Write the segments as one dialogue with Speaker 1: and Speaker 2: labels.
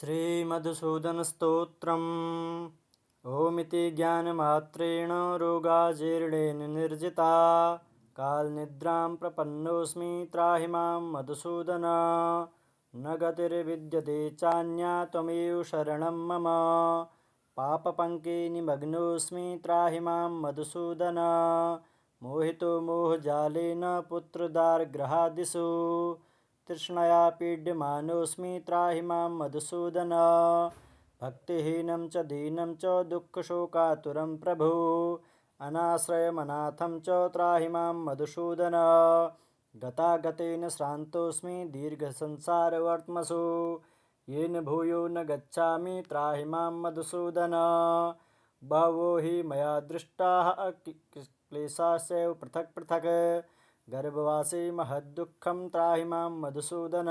Speaker 1: श्रीमधुसूदनस्तोत्रम्। ओमिति ज्ञानमात्रेण रोगाजीर्णेन निर्जिता। कालनिद्रां प्रपन्नोऽस्मि त्राहि मां मधुसूदन। न गतिर्विद्यते चान्या त्वमेव शरणं मम। पापपङ्के निमग्नोऽस्मि त्राहि मां मधुसूदन। मोहितो मोहजालेन पुत्रदारगृहादिषु। तृष्णया पीड्यमानोऽस्मि त्राहि मां मधुसूदन। भक्तिहीनं च दीनं च दुःखशोकातुरं प्रभो। अनाश्रयमनाथं च त्राहि मां मधुसूदन। गतागतेन श्रान्तोऽस्मि दीर्घसंसारवर्त्मसु। येन भूयो न गच्छामि त्राहि मां मधुसूदन। बहवो हि मया दृष्टाः क्लेशाश्चैव पृथक् पृथक्। गर्भवासे महद्दुःखं त्राहि मां मधुसूदन।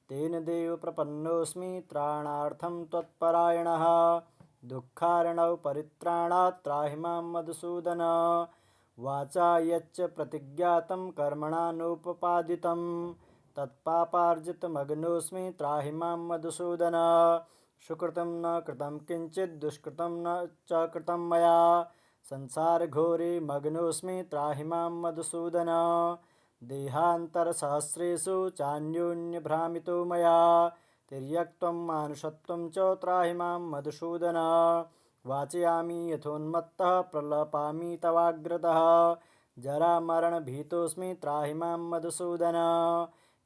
Speaker 1: तेन देव प्रपन्नोऽस्मि त्राणार्थं त्वत्परायणः। दुःखार्णव परित्राणात् त्राहि मां मधुसूदन। वाचा यच्च प्रतिज्ञातं कर्मणा नोपपादितं। तत्पापार्जितमग्नोऽस्मि त्राहि मां मधुसूदन। सुकृतं न कृतं किञ्चित् दुष्कृतं न च कृतं मया। संसारघोरे मग्नोऽस्मि त्राहि मां मधुसूदन। देहान्तरसहस्रेषु चान्योन्यभ्रामितो मया। तिर्यक्त्वं मानुषत्वं च त्राहि मां मधुसूदन। वाचयामि यथोन्मत्तः प्रलपामि तवाग्रतः। जरामरणभीतोऽस्मि त्राहि मां मधुसूदन।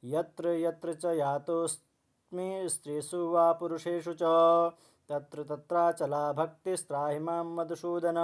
Speaker 1: यत्र यत्र च यातोऽस्मि स्त्रीषु वा पुरुषेषु च। तत्र तत्राचला भक्तिस्त्राहि मां मधुसूदन।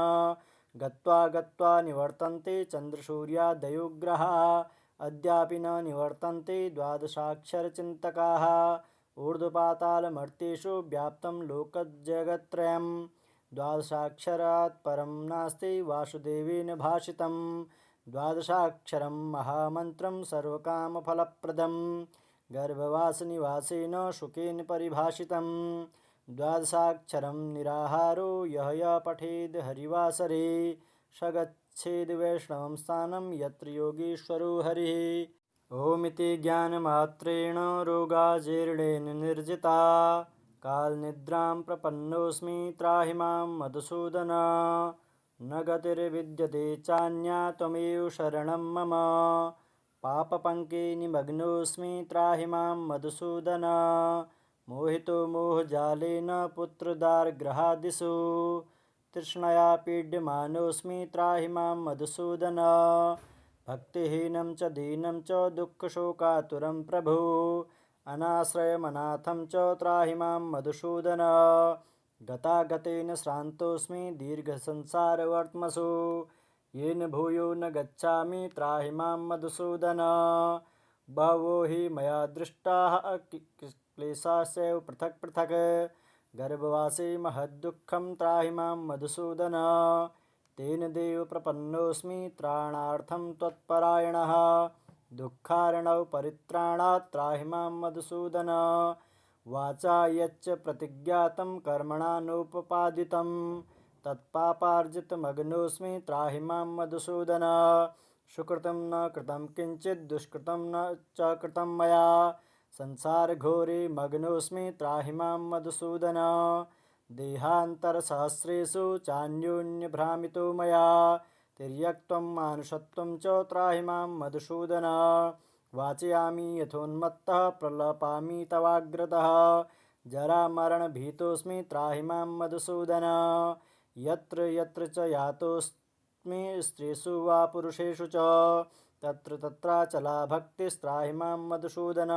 Speaker 1: गत्वा गत्वा निवर्तन्ते चन्द्रसूर्यादयो ग्रहाः। अद्यापि न निवर्तन्ते द्वादशाक्षरचिन्तकाः। ऊर्ध्वपातालमर्त्येषु व्याप्तं लोकजगत्त्रयं। द्वादशाक्षरात् परं नास्ति वासुदेवेन भाषितं। द्वादशाक्षरं महामन्त्रं सर्वकामफलप्रदं। गर्भवासनिवासेन शुकेन परिभाषितं। द्वादशाक्षरं निराहारो यः पठेद् हरिवासरे। स गच्छेद् वैष्णवं स्थानं यत्र योगीश्वरो हरिः। ओमिति ज्ञानमात्रेण रोगाजीर्णेन निर्जिता। कालनिद्रां प्रपन्नोऽस्मि त्राहि मां मधुसूदन। न गतिर्विद्यते चान्या त्वमेव शरणं मम। पापपङ्के निमग्नोऽस्मि त्राहि मां मधुसूदन। मोहितो मोहजालेन पुत्रदारगृहादिषु। तृष्णया पीड्यमानोऽस्मि त्राहि मां मधुसूदन। भक्तिहीनं च दीनं च दुःखशोकातुरं प्रभो। अनाश्रयमनाथं च त्राहि मां मधुसूदन। गतागतेन श्रान्तोऽस्मि दीर्घसंसारवर्त्मसु। येन भूयो न गच्छामि त्राहि मां मधुसूदन। बहवो हि मया दृष्टाः क्लेशाश्चैव पृथक् पृथक्। गर्भवासे महद्दुःखं त्राहि मां मधुसूदन। तेन देव प्रपन्नोऽस्मि त्राणार्थं त्वत्परायणः। दुःखार्णव परित्राणात् त्राहि मां मधुसूदन। वाचा यच्च प्रतिज्ञातं कर्मणा नोपपादितं। तत्पापार्जितमग्नोऽस्मि त्राहि मां मधुसूदन। सुकृतं न कृतं किञ्चित् दुष्कृतं न च कृतं मया। संसारघोरे मग्नोऽस्मि त्राहि मां मधुसूदन। देहान्तरसहस्रेषु चान्योन्यभ्रामितो मया। तिर्यक्त्वं मानुषत्वं च त्राहि मां मधुसूदन। वाचयामि यथोन्मत्तः प्रलपामि तवाग्रतः। जरामरणभीतोऽस्मि त्राहि मां मधुसूदन। यत्र यत्र च यातोऽस्मि स्त्रीषु वा पुरुषेषु च। तत्र तत्राचला भक्तिस्त्राहि मां मधुसूदन।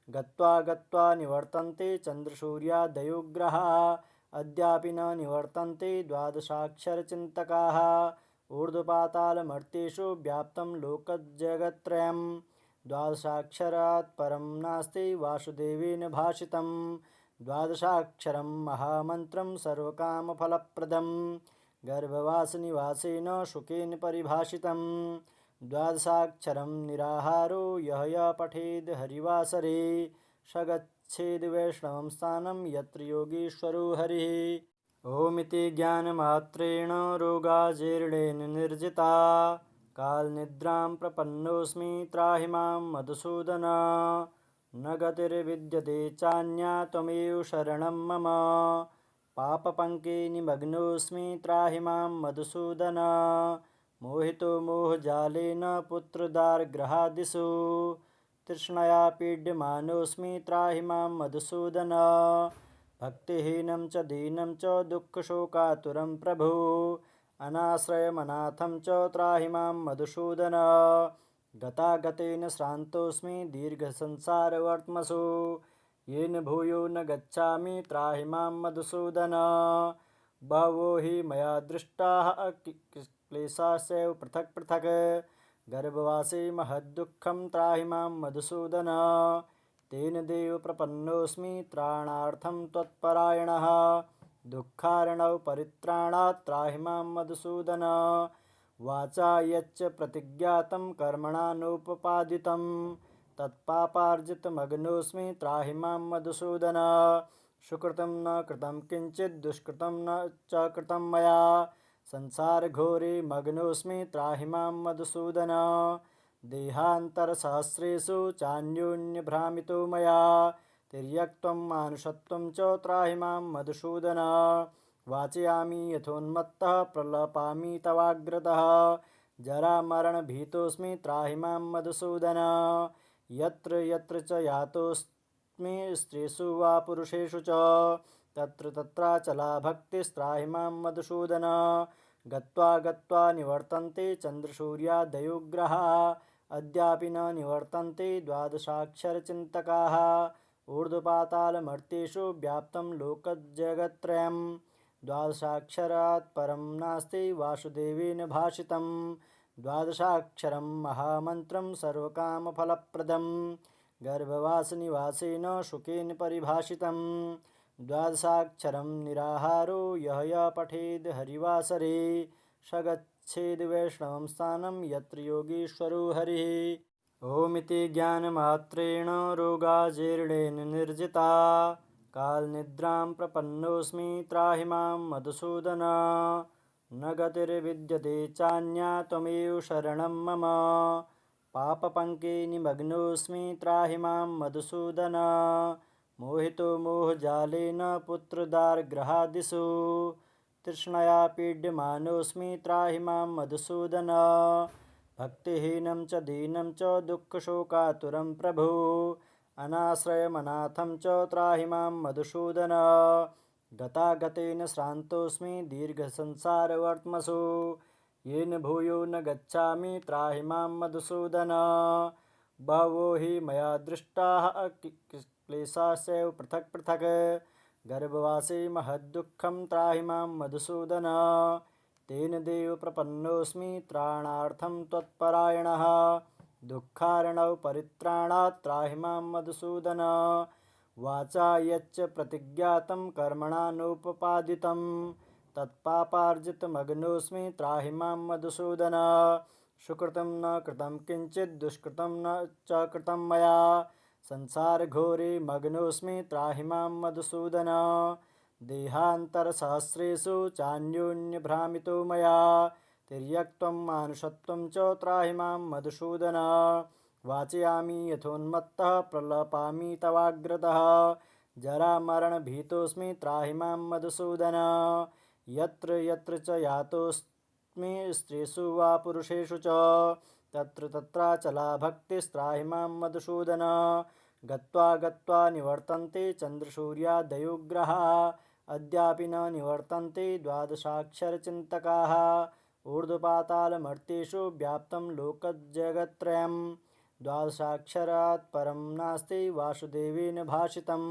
Speaker 1: गत्वा गत्वा निवर्तन्ते चन्द्रसूर्यादयो ग्रहाः। अद्यापि न निवर्तन्ते द्वादशाक्षरचिन्तकाः। ऊर्ध्वपातालमर्त्येषु व्याप्तं लोकजगत्त्रयं। द्वादशाक्षरात् परं नास्ति वासुदेवेन भाषितं। द्वादशाक्षरं महामन्त्रं सर्वकामफलप्रदं। गर्भवासनिवासेन शुकेन परिभाषितं। द्वादशाक्षरं निराहारो यः पठेद् हरिवासरे। स गच्छेद् वैष्णवं स्थानं यत्र योगीश्वरो हरिः। ओमिति ज्ञानमात्रेण रोगाजीर्णेन निर्जिता। कालनिद्रां प्रपन्नोऽस्मि त्राहि मां मधुसूदन। न गतिर्विद्यते चान्या त्वमेव शरणं मम पापपङ्के निमग्नोऽस्मि त्राहि मां मधुसूदन मोहितो मोहजालेन पुत्रदारगृहादिषु तृष्णया पीड्यमानोऽस्मि त्राहि मां मधुसूदन भक्तिहीनं च दीनं च दुःखशोकातुरं प्रभो अनाश्रयमनाथं च त्राहि मां मधुसूदन गतागतेन श्रान्तोऽस्मि दीर्घसंसारवर्त्मसु येन भूयो न गच्छामि त्राहि मां मधुसूदन बहवो हि मया दृष्टाः क्लेशाश्चैव पृथक् पृथक् गर्भवासे महद्दुःखं त्राहि मां मधुसूदन तेन देव प्रपन्नोऽस्मि त्राणार्थं त्वत्परायणः दुःखार्णव परित्राणात् त्राहि मां मधुसूदन वाचा यच्च प्रतिज्ञातं कर्मणानुपपादितं तत्पापार्जितमग्नोऽस्मि त्राहि मां मधुसूदन सुकृतं न कृतं किञ्चित् दुष्कृतं न च कृतं मया संसारघोरे मग्नोऽस्मि त्राहि मां मधुसूदन देहान्तरसहस्रेषु चान्योन्यभ्रामितो मया तिर्यक्त्वं मानुषत्वं च त्राहि मां मधुसूदन वाचयामि यथोन्मत्तः प्रलपामि तवाग्रतः जरामरणभीतोऽस्मि त्राहि मां मधुसूदन यत्र यत्र च यातोऽस्मि स्त्रीषु वा पुरुषेषु च तत्र तत्राचला भक्तिस्त्राहि मां मधुसूदन गत्वा गत्वा निवर्तन्ते चन्द्रसूर्यादयो ग्रहाः अद्यापि न निवर्तन्ते द्वादशाक्षरचिन्तकाः ऊर्ध्वपातालमर्त्येषु व्याप्तं लोकजगत्त्रयं द्वादशाक्षरात् परं नास्ति वासुदेवेन भाषितं द्वादशाक्षरं महामन्त्रं सर्वकामफलप्रदं गर्भवासनिवासेन शुकेन परिभाषितं द्वादशाक्षरं निराहारो यः पठेद् हरिवासरे स गच्छेद् वैष्णवं स्थानं यत्र योगीश्वरो हरिः। ओमिति ज्ञानमात्रेण रोगाजीर्णेन निर्जिता कालनिद्रां प्रपन्नोऽस्मि त्राहि मां मधुसूदन न गतिर्विद्यते चान्या त्वमेव शरणं मम पापपङ्के निमग्नोऽस्मि त्राहि मां मधुसूदन मोहितो मोहजालेन पुत्रदारगृहादिषु तृष्णया पीड्यमानोऽस्मि त्राहि मां मधुसूदन भक्तिहीनं च दीनं च दुःखशोकातुरं प्रभो अनाश्रयमनाथं च त्राहि मां मधुसूदन गतागतेन श्रान्तोऽस्मि दीर्घसंसारवर्त्मसु येन भूयो न गच्छामि त्राहि मां मधुसूदन बहवो हि मया दृष्टाः क्लेशाश्चैव पृथक् पृथक् गर्भवासे महद्दुःखं त्राहि मां मधुसूदन तेन देव प्रपन्नोऽस्मि त्राणार्थं त्वत्परायणः दुःखार्णव परित्राणात् त्राहि मां मधुसूदन वाचा यच्च प्रतिज्ञातं कर्मणानुपपादितं तत्पापार्जितमग्नोऽस्मि त्राहि मां मधुसूदन सुकृतं न कृतं किञ्चित् दुष्कृतं न च कृतं मया संसारघोरे मग्नोऽस्मि त्राहि मां मधुसूदन देहान्तरसहस्रेषु चान्योन्यभ्रामितो मया तिर्यक्त्वं मानुषत्वं च त्राहि मां मधुसूदन वाचयामि यथोन्मत्तः प्रलपामि तवाग्रतः जरामरणभीतोऽस्मि त्राहि मां मधुसूदन यत्र यत्र च यातोऽस्मि स्त्रीषु वा पुरुषेषु च तत्र तत्राचला भक्तिस्त्राहि मां मधुसूदन गत्वा गत्वा निवर्तन्ते चन्द्रसूर्यादयो ग्रहाः अद्यापि न निवर्तन्ते द्वादशाक्षरचिन्तकाः ऊर्ध्वपातालमर्त्येषु व्याप्तं लोकजगत्त्रयं द्वादशाक्षरात् परं नास्ति वासुदेवेन भाषितं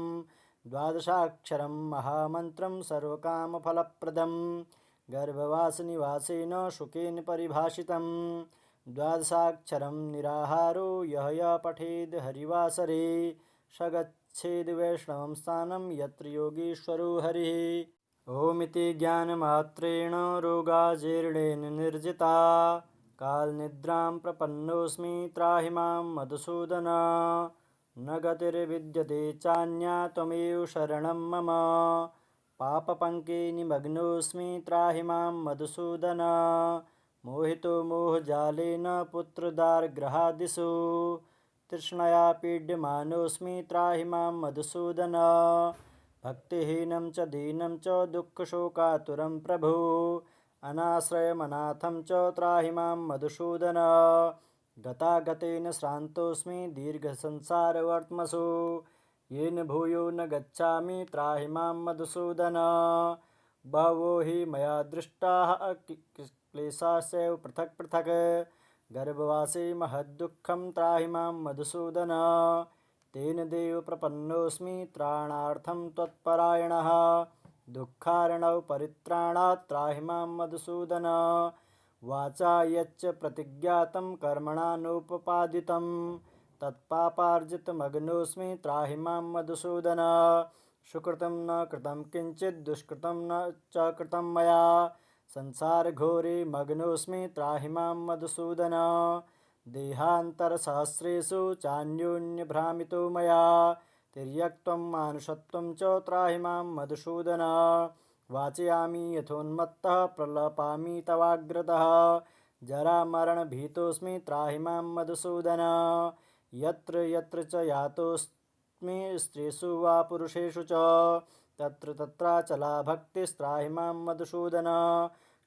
Speaker 1: द्वादशाक्षरं महामन्त्रं सर्वकामफलप्रदं गर्भवासनिवासेन शुकेन परिभाषितं द्वादशाक्षरं निराहारो यः पठेद् हरिवासरे स गच्छेद् वैष्णवं स्थानं यत्र योगीश्वरो हरिः। ओमिति ज्ञानमात्रेण रोगाजीर्णेन निर्जिता कालनिद्रां प्रपन्नोऽस्मि त्राहि मां मधुसूदन न गतिर्विद्यते चान्या त्वमेव शरणं मम पापपङ्के निमग्नोऽस्मि त्राहि मां मधुसूदन मोहितो मोहजालेन पुत्रदारगृहादिषु तृष्णया पीड्यमानोऽस्मि त्राहि मां मधुसूदन भक्तिहीनं च दीनं च दुःखशोकातुरं प्रभो अनाश्रयमनाथं च त्राहि मां मधुसूदन गतागतेन श्रान्तोऽस्मि दीर्घसंसारवर्त्मसु येन भूयो न गच्छामि त्राहि मां मधुसूदन बहवो हि मया दृष्टाः क्लेशाश्चैव पृथक् पृथक् गर्भवासे महद्दुःखं त्राहि मां मधुसूदन तेन देव प्रपन्नोऽस्मि त्राणार्थं त्वत्परायणः दुःखार्णव परित्राणात् त्राहि मां मधुसूदन वाचा यच्च प्रतिज्ञातं कर्मणा नोपपादितं तत्पापार्जितमग्नोऽस्मि त्राहि मां मधुसूदन सुकृतं न कृतं किञ्चित् दुष्कृतं न च कृतं मया संसारघोरे मग्नोऽस्मि त्राहि मां मधुसूदन देहान्तरसहस्रेषु चान्योन्यभ्रामितो मया तिर्यक्त्वं मानुषत्वं च त्राहि मां मधुसूदन वाचयामि यथोन्मत्तः प्रलपामि तवाग्रतः जरामरणभीतोऽस्मि त्राहि मां मधुसूदन यत्र यत्र च यातोऽस्मि स्त्रीषु वा पुरुषेषु च तत्र तत्राचला भक्तिस्त्राहि मां मधुसूदन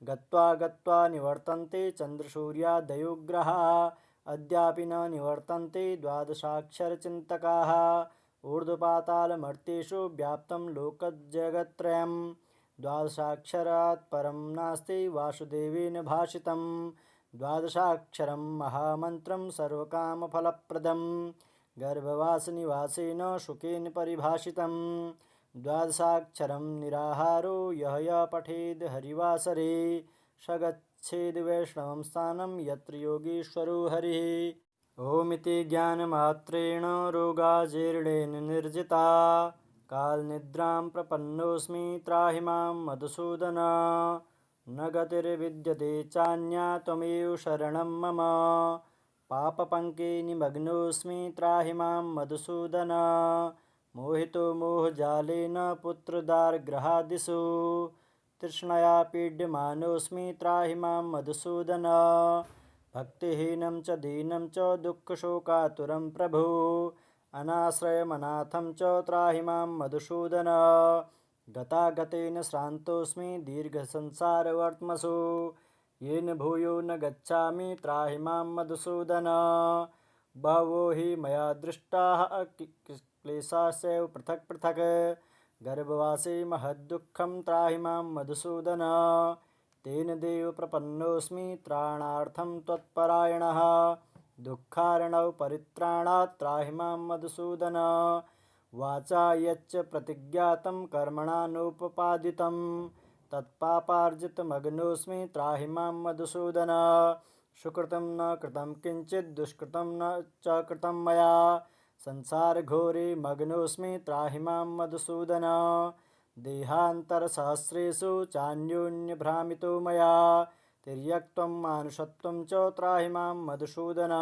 Speaker 1: गत्वा गत्वा निवर्तन्ते चन्द्रसूर्यादयो ग्रहाः अद्यापि न निवर्तन्ते द्वादशाक्षरचिन्तकाः ऊर्ध्वपातालमर्त्येषु व्याप्तं लोकजगत्त्रयं द्वादशाक्षरात् परं नास्ति वासुदेवेन भाषितं द्वादशाक्षरं महामन्त्रं सर्वकामफलप्रदं गर्भवासनिवासेन शुकेन परिभाषितं द्वादशाक्षरं निराहारो यः पठेद् हरिवासरे स गच्छेद् वैष्णवं स्थानं यत्र योगीश्वरो हरिः। ओमिति ज्ञानमात्रेण रोगाजीर्णेन निर्जिता कालनिद्रां प्रपन्नोऽस्मि त्राहि मां मधुसूदन न गतिर्विद्यते चान्या त्वमेव शरणं मम पापपङ्के निमग्नोऽस्मि त्राहि मां मधुसूदन मोहितो मोहजालेन पुत्रदारगृहादिषु तृष्णया पीड्यमानोऽस्मि त्राहि मां मधुसूदन भक्तिहीनं च दीनं च दुःखशोकातुरं प्रभो अनाश्रयमनाथं च त्राहि मां मधुसूदन गतागतेन श्रान्तोऽस्मि दीर्घसंसारवर्त्मसु येन भूयो न गच्छामि त्राहि मां मधुसूदन बहवो हि मया दृष्टाः क्लेशाश्चैव पृथक् पृथक् गर्भवासे महद्दुःखं त्राहि मां मधुसूदन तेन देव प्रपन्नोऽस्मि त्राणार्थं त्वत्परायणः दुःखार्णव परित्राणात् त्राहि मां मधुसूदन वाचा यच्च प्रतिज्ञातं कर्मणा नोपपादितं तत्पापार्जितमग्नोऽस्मि त्राहि मां मधुसूदन सुकृतं न कृतं किञ्चित् दुष्कृतं न च कृतं मया संसारघोरे मग्नोऽस्मि त्राहि मां मधुसूदन देहान्तरसहस्रेषु चान्योन्यभ्रामितो मया तिर्यक्त्वं मानुषत्वं च त्राहि मां मधुसूदन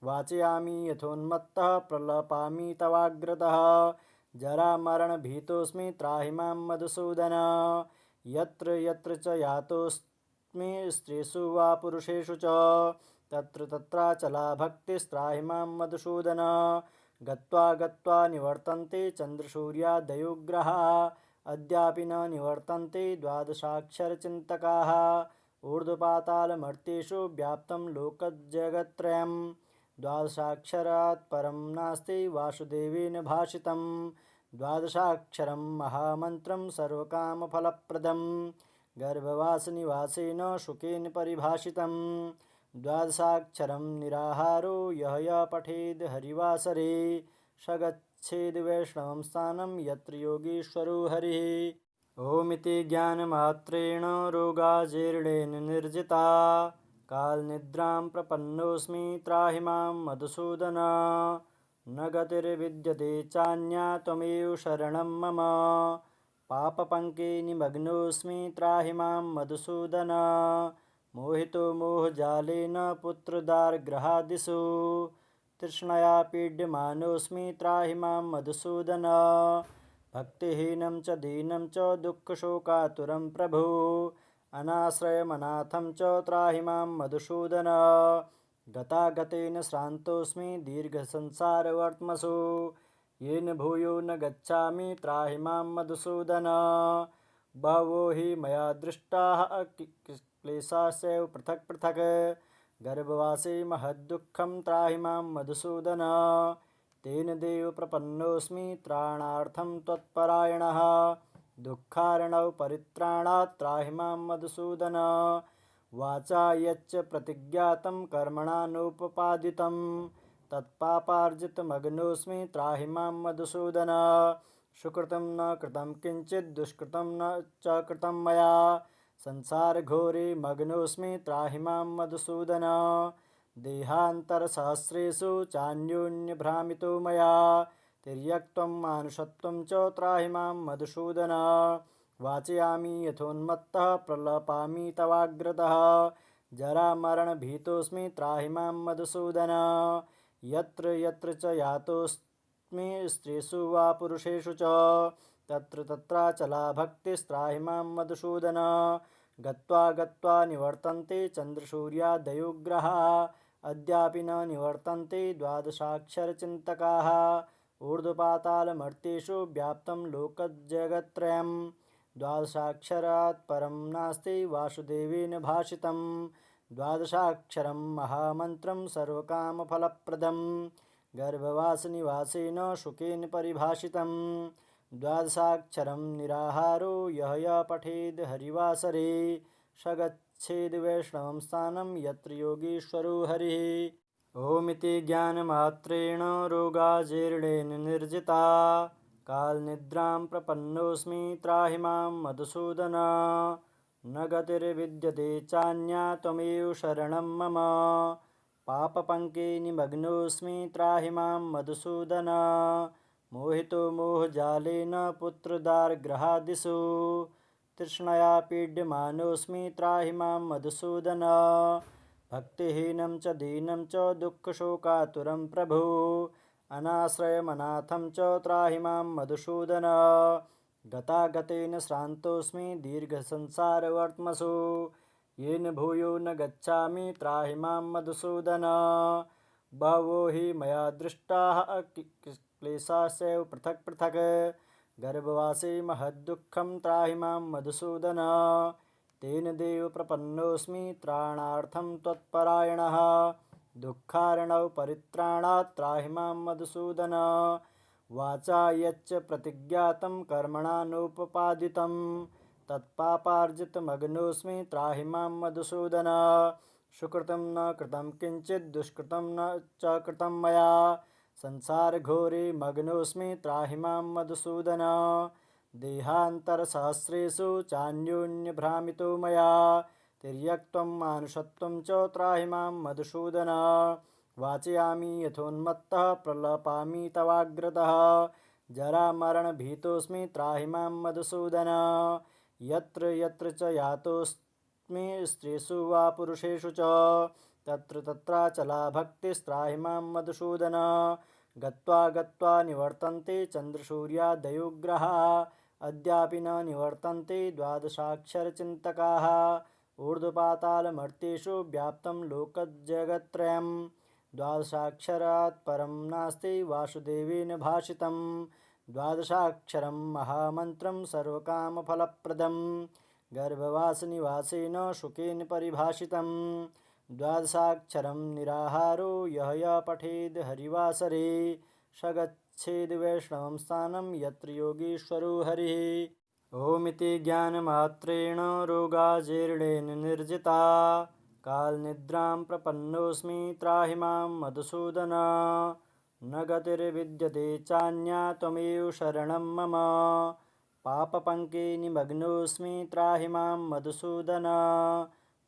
Speaker 1: वाचयामि यथोन्मत्तः प्रलपामि तवाग्रतः जरामरणभीतोऽस्मि त्राहि मां मधुसूदन यत्र यत्र च यातोऽस्मि स्त्रीषु वा पुरुषेषु च तत्र तत्राचला भक्तिस्त्राहि मां मधुसूदन गत्वा गत्वा निवर्तन्ते चन्द्रसूर्यादयो ग्रहाः अद्यापि न निवर्तन्ते द्वादशाक्षरचिन्तकाः ऊर्ध्वपातालमर्त्येषु व्याप्तं लोकजगत्त्रयं द्वादशाक्षरात् परं नास्ति वासुदेवेन भाषितं द्वादशाक्षरं महामन्त्रं सर्वकामफलप्रदं गर्भवासनिवासेन शुकेन परिभाषितं द्वादशाक्षरं निराहारो यः पठेद् हरिवासरे स गच्छेद् वैष्णवं स्थानं यत्र योगीश्वरो हरिः। ओमिति ज्ञानमात्रेण रोगाजीर्णेन निर्जिता कालनिद्रां प्रपन्नोऽस्मि त्राहि मां मधुसूदन न गतिर्विद्यते चान्या त्वमेव शरणं मम पापपङ्के निमग्नोऽस्मि त्राहि मां मधुसूदन मोहितो मोहजालेन पुत्रदारगृहादिषु तृष्णया पीड्यमानोऽस्मि त्राहि मां मधुसूदन भक्तिहीनं च दीनं च दुःखशोकातुरं प्रभो अनाश्रयमनाथं च त्राहि मां मधुसूदन गतागतेन श्रान्तोऽस्मि दीर्घसंसारवर्त्मसु येन भूयो न गच्छामि त्राहि मां मधुसूदन। बहवो हि मया दृष्टाः क्लेशाश्चैव पृथक् पृथक् गर्भवासे महद्दुःखं त्राहि मां मधुसूदन। तेन देव प्रपन्नोऽस्मि त्राणार्थं त्वत्परायणः दुःखार्णव परित्राणात् त्राहि मां मधुसूदन। वाचा यच्च प्रतिज्ञातं कर्मणानुपपादितं तत्पापार्जितमग्नोऽस्मि त्राहि मां मधुसूदन। सुकृतं न कृतं किंचित् दुष्कृतं न च कृतं मया संसारघोरे मग्नोऽस्मि त्राहि मां मधुसूदन। देहान्तरसहस्रेषु चान्योन्यभ्रामितो मया तिर्यक्त्वं मानुषत्वं च त्राहि मां मधुसूदन। वाचयामि यथोन्मत्तः प्रलपामि तवाग्रतः जरामरणभीतोऽस्मि त्राहि मां मधुसूदन। यत्र यत्र च यातोऽस्मि स्त्रीषु वा पुरुषेषु च तत्र तत्राचला भक्तिस्त्राहि मां मधुसूदन। गत्वा गत्वा निवर्तन्ते चन्द्रसूर्यादयो ग्रहाः अद्यापि न निवर्तन्ते द्वादशाक्षरचिन्तकाः। ऊर्ध्वपातालमर्त्येषु व्याप्तं लोकजगत्त्रयं द्वादशाक्षरात् परं नास्ति वासुदेवेन भाषितं। द्वादशाक्षरं महामन्त्रं सर्वकामफलप्रदं गर्भवासनिवासेन शुकेन परिभाषितं। द्वादशाक्षरं निराहारो यः पठेद् हरिवासरे स गच्छेद् वैष्णवं स्थानं यत्र योगीश्वरो हरिः। ओमिति ज्ञानमात्रेण रोगाजीर्णेन निर्जिता कालनिद्रां प्रपन्नोऽस्मि त्राहि मां मधुसूदन। न गतिर्विद्यते चान्या त्वमेव शरणं मम पापपङ्के निमग्नोऽस्मि त्राहि मां मधुसूदन। मोहितो मोहजालेन पुत्रदारगृहादिषु तृष्णया पीड्यमानोऽस्मि त्राहि मां मधुसूदन। भक्तिहीनं च दीनं च दुःखशोकातुरं प्रभो अनाश्रयमनाथं च त्राहि मां मधुसूदन। गतागतेन श्रान्तोऽस्मि दीर्घसंसारवर्त्मसु येन भूयो न गच्छामि त्राहि मां मधुसूदन। बहवो हि मया दृष्टाः क्लेशाश्चैव पृथक् पृथक् गर्भवासे महद्दुःखं त्राहि मां मधुसूदन। तेन देव प्रपन्नोऽस्मि त्राणार्थं त्वत्परायणः दुःखार्णव परित्राणात् त्राहि मां मधुसूदन। वाचा यच्च प्रतिज्ञातं कर्मणानुपपादितं तत्पापार्जितमग्नोऽस्मि त्राहि मां मधुसूदन। सुकृतं न कृतं किंचित् दुष्कृतं न च कृतं मया संसारघोरे मग्नोऽस्मि त्राहि मां मधुसूदन। देहान्तरसहस्रेषु चान्योन्यभ्रामितो मया तिर्यक्त्वं मानुषत्वं च त्राहि मां मधुसूदन। वाचयामि यथोन्मत्तः प्रलपामि तवाग्रतः जरामरणभीतोऽस्मि त्राहि मां मधुसूदन। यत्र यत्र च यातोऽस्मि स्त्रीषु वा पुरुषेषु च तत्र तत्राचला भक्तिस्त्राहि मां मधुसूदन। गत्वा गत्वा निवर्तन्ते चन्द्रसूर्यादयो ग्रहाः अद्यापि न निवर्तन्ते द्वादशाक्षरचिन्तकाः। ऊर्ध्वपातालमर्त्येषु व्याप्तं लोकजगत्त्रयं द्वादशाक्षरात् परं नास्ति वासुदेवेन भाषितं। द्वादशाक्षरं महामन्त्रं सर्वकामफलप्रदं गर्भवासनिवासेन शुकेन परिभाषितं। द्वादशाक्षरं निराहारो यः पठेद् हरिवासरे स गच्छेद् वैष्णवं स्थानं यत्र योगीश्वरो हरिः। ओमिति ज्ञानमात्रेण रोगाजीर्णेन निर्जिता कालनिद्रां प्रपन्नोऽस्मि त्राहि मां मधुसूदन। न गतिर्विद्यते चान्या त्वमेव शरणं मम पापपङ्के निमग्नोऽस्मि त्राहि मां मधुसूदन।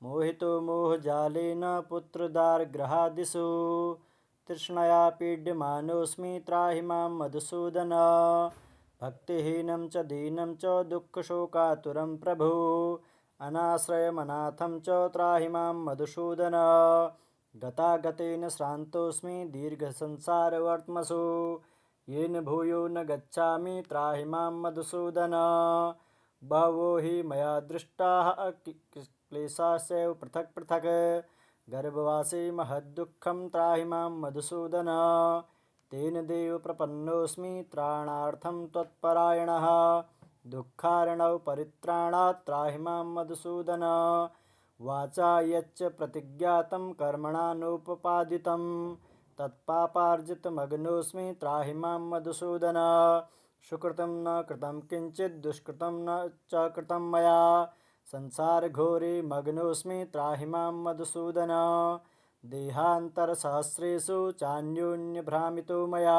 Speaker 1: मोहितो मोहजालेन पुत्रदारगृहादिषु तृष्णया पीड्यमानोऽस्मि त्राहि मां मधुसूदन। भक्तिहीनं च दीनं च दुःखशोकातुरं प्रभो अनाश्रयमनाथं च त्राहि मां मधुसूदन। गतागतेन श्रान्तोऽस्मि दीर्घसंसारवर्त्मसु येन भूयो न गच्छामि त्राहि मां मधुसूदन। बहवो हि मया दृष्टाः क्लेशाश्चैव पृथक् पृथक् गर्भवासे महद्दुःखं त्राहि मां मधुसूदन तेन देव प्रपन्नोऽस्मि त्राणार्थं त्वत्परायणः दुःखार्णव परित्राणात् त्राहि मां मधुसूदन वाचा यच्च प्रतिज्ञातं कर्मणा नोपपादितं तत्पापार्जितमग्नोऽस्मि त्राहि मां मधुसूदन सुकृतं न कृतं किंचित् दुष्कृतं न च कृतं मया संसारघोरे मग्नोऽस्मि त्राहि मां मधुसूदन देहान्तरसहस्रेषु चान्योन्यभ्रामितो मया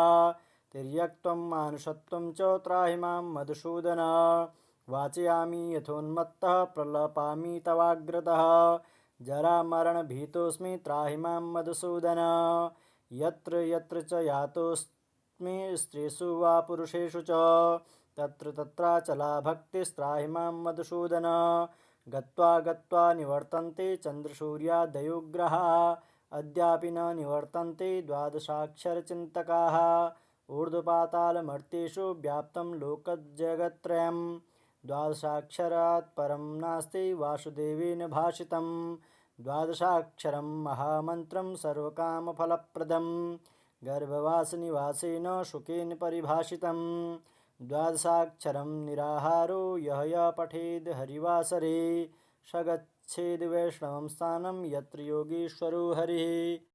Speaker 1: तिर्यक्त्वं मानुषत्वं च त्राहि मां मधुसूदन वाचयामि यथोन्मत्तः प्रलपामि तवाग्रतः जरामरणभीतोऽस्मि त्राहि मां मधुसूदन यत्र यत्र च यातोऽस्मि स्त्रीषु वा पुरुषेषु च तत्र तत्राचला भक्तिस्त्राहि मां मधुसूदन गत्वा गत्वा निवर्तन्ते चन्द्रसूर्यादयो ग्रहाः अद्यापि न निवर्तन्ते द्वादशाक्षरचिन्तकाः ऊर्ध्वपातालमर्त्येषु व्याप्तं लोकजगत्त्रयं द्वादशाक्षरात् परं नास्ति वासुदेवेन भाषितं द्वादशाक्षरं महामन्त्रं सर्वकामफलप्रदं गर्भवासनिवासेन शुकेन परिभाषितं द्वादशाक्षरं निराहारो यः पठेद् हरिवासरे स गच्छेद् वैष्णवं स्थानं यत्र योगीश्वरो हरिः।